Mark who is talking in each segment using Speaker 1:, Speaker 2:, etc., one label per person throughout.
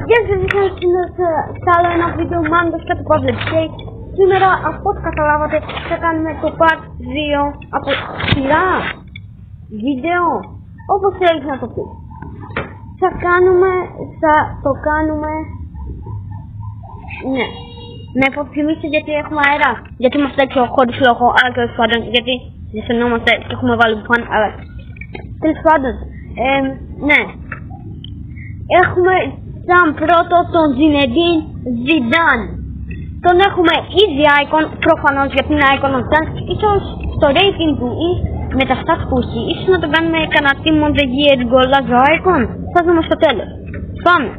Speaker 1: Γεια σας, σε άλλο ένα βίντεο Μάντος και το Public Cake. Σήμερα, από ό,τι καταλάβατε, θα κάνουμε το part 2 από σειρά βίντεο, όπως θέλεις να το πεις. Θα το κάνουμε, ναι. Να υποτιμήσω γιατί έχουμε αέρα, γιατί είμαστε έξω χωρίς λόγο, αλλά τέλος πάντων, γιατί ζεσθενόμαστε και έχουμε βάλει μπουφάν, αλλά τέλος πάντων, ναι. Έχουμε σαν πρώτο τον Ζινεντίν Ζιντάν. Τον έχουμε ήδη icon, προφανώς γιατί είναι icon ο Ζιντάν. Ίσως στο rating του ή με τα stats που έχει, ίσως να τον κάνουμε κανένα team of the year γκολάζο icon. Θα δούμε στο τέλος. Πάμε.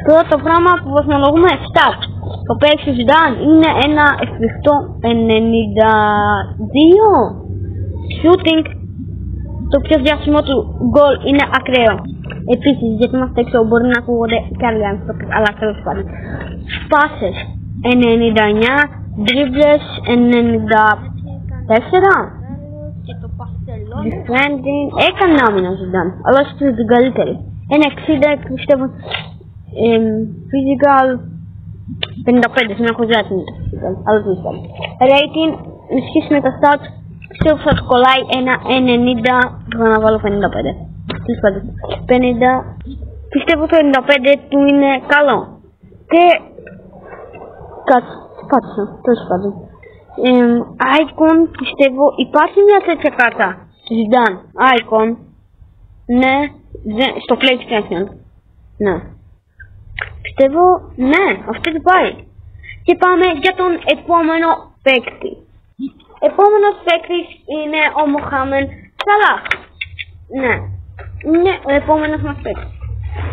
Speaker 1: Πρώτο πράγμα που βαθμολογούμε stats. Το παίξι του Ζιντάν είναι ένα εφικτό 92. Shooting. Το πιο διάσημο του γκολ είναι ακραίο. Επίσης, γιατί είμαστε έξω μπορεί να ακούγονται και άλλοι άνθρωποι, αλλά τέλος πάντων. Passes 99, dribbles 94. Defending, έκανε άμυνα Ζιντάν, αλλά στην την καλύτερη. 1,60 πιστεύω. Physical 55, δεν έχω ζήσει με το physical, αλλά τέλος πάντων. Rating, σχέση με τα stats, πιστεύω θα του κολλάει ένα 90, θα να βάλω 55. 50, πιστεύω το 95 του είναι καλό. Και κάτσε, τέλος πάντων. Icon, πιστεύω υπάρχει μια τέτοια κάρτα. Ζιντάν, icon. Ναι, στο PlayStation. Ναι. Πιστεύω, ναι, αυτή του πάει. Και πάμε για τον επόμενο παίκτη. Επόμενος παίκτης είναι ο Μοχάμεν Σαλάχ. Ναι. Είναι ο επόμενος μας παίκτης.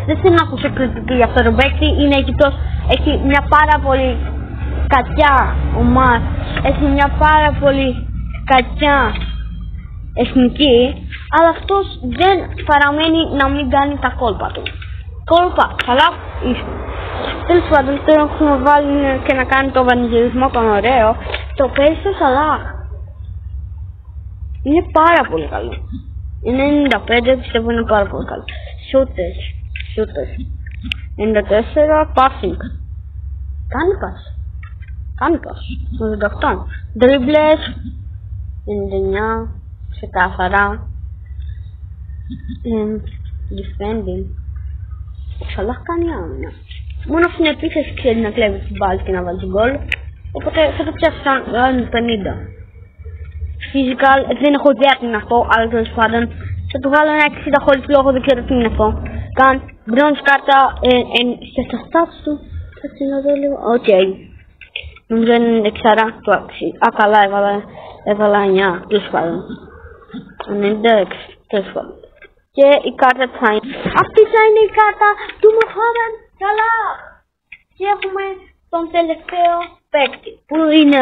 Speaker 1: Δεν θέλω να ακούσω κριτική για αυτόν τον παίκτη. Είναι Αιγυπτός. Έχει μια πάρα πολύ κακιά ομάδα. Έχει μια πάρα πολύ κακιά εθνική. Αλλά αυτός δεν παραμένει να μην κάνει τα κόλπα του. Κόλπα, καλά είσαι. Τέλος πάντων, τώρα έχουμε βάλει και να κάνει το βανιζερισμό τον ωραίο. Το παίζει στο Σαλάχ. Είναι πάρα πολύ καλό. Είναι 95, πιστεύω είναι πάρα πολύ καλό. Shooters. 94, passing. Κάνει pass. 88. Dribbles. 99. Ξεκάθαρα. Defending. Ο Σαλάχ κάνει άμυνα. Μόνο στην επίθεση ξέρει να κλέβει την μπάλα και να βάλει γκολ. Οπότε θα το πιάσει σαν 50. Physical, δεν έχω ιδέα τι είναι αυτό, αλλά τέλος πάντων θα του βάλω ένα 60 χωρίς λόγο, δεν ξέρω τι είναι αυτό. Καν bronze κάρτα και στα stats του, θα την δω λίγο, οκ. Νομίζω είναι 6, το 6, καλά έβαλα 9, τέλος πάντων. 96, τέλος πάντων. Και η κάρτα θα είναι, αυτή θα είναι η κάρτα του Μοχάμεν Σαλάχ. Και έχουμε τον τελευταίο παίκτη που είναι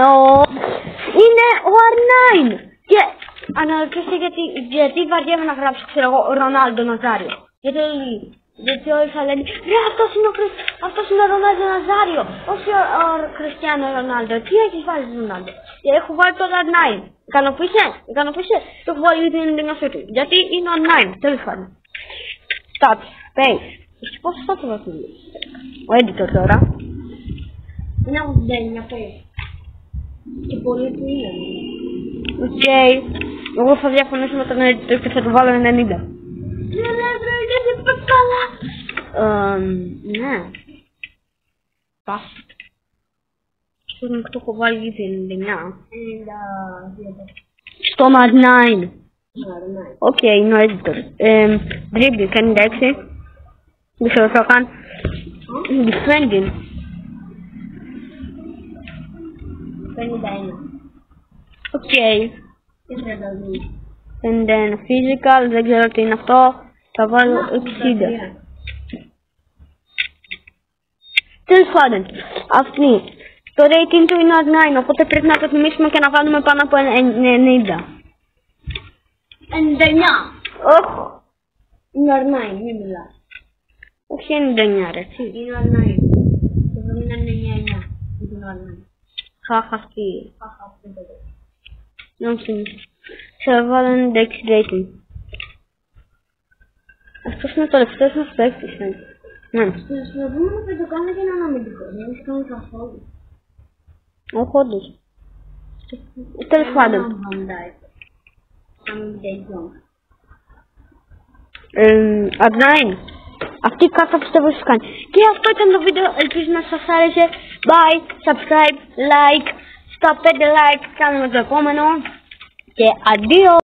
Speaker 1: ο R9. Και αναρωτήστε γιατί βαριέμαι να γράψω, ξέρω εγώ, Ρονάλντο Ναζάριο. Γιατί όλοι θα λένε ρε αυτός είναι ο Ρονάλντο Ναζάριο, όχι ο Κριστιάνο Ρονάλντο. Τι έχεις βάλει Ρονάλντο? Και έχω βάλει τον R9. Ικανοποίησε, το έχω βάλει την ενδυνασία του. Γιατί είναι ο R9, τέλος πάντων. Stats, pace. Πόσο θα το βαθμίσει? Ο editor τώρα. Είναι από την τέλεια, και πολύ που είναι. Οκ. Εγώ θα διαφωνήσω με τον editor και θα του βάλω 90. Ναι, δεν είπε καλά. Ναι. Πας. Στον το έχω βάλει ήδη 99. Στον R9. Οκ, είναι ο editor. Dribble, 56. Δεν ξέρω τι θα κάνω. Defending. 51. Οκ. 51. Physical, δεν ξέρω τι είναι αυτό. Θα βάλω 60. Τέλος πάντων, αυτή. Το rating του είναι 9, οπότε πρέπει να το τιμήσουμε και να βάλουμε πάνω από 90. 99. Όχι. Είναι 9, μην μιλάς. Όχι 99 ρε, τι. Είναι 9. Είναι 99. Είναι 9. Χαχαστή. Nonsense. Θα βάλω 96 rating. Αυτός είναι το τελευταίος μας παίκτης. Ναι.
Speaker 2: Στο δούμε να το κάνουμε και ένα αναμυντικό. Δεν έχει κάνει καθόλου.
Speaker 1: Όχι όντως. Τέλος πάντων. Αρνάιν. Αυτή η κάρτα πιστεύω σας κάνει. Και αυτό ήταν το βίντεο. Ελπίζω να σας άρεσε. Bye, subscribe, like. Στα 5 like κάνουμε το επόμενο. Και αντίο.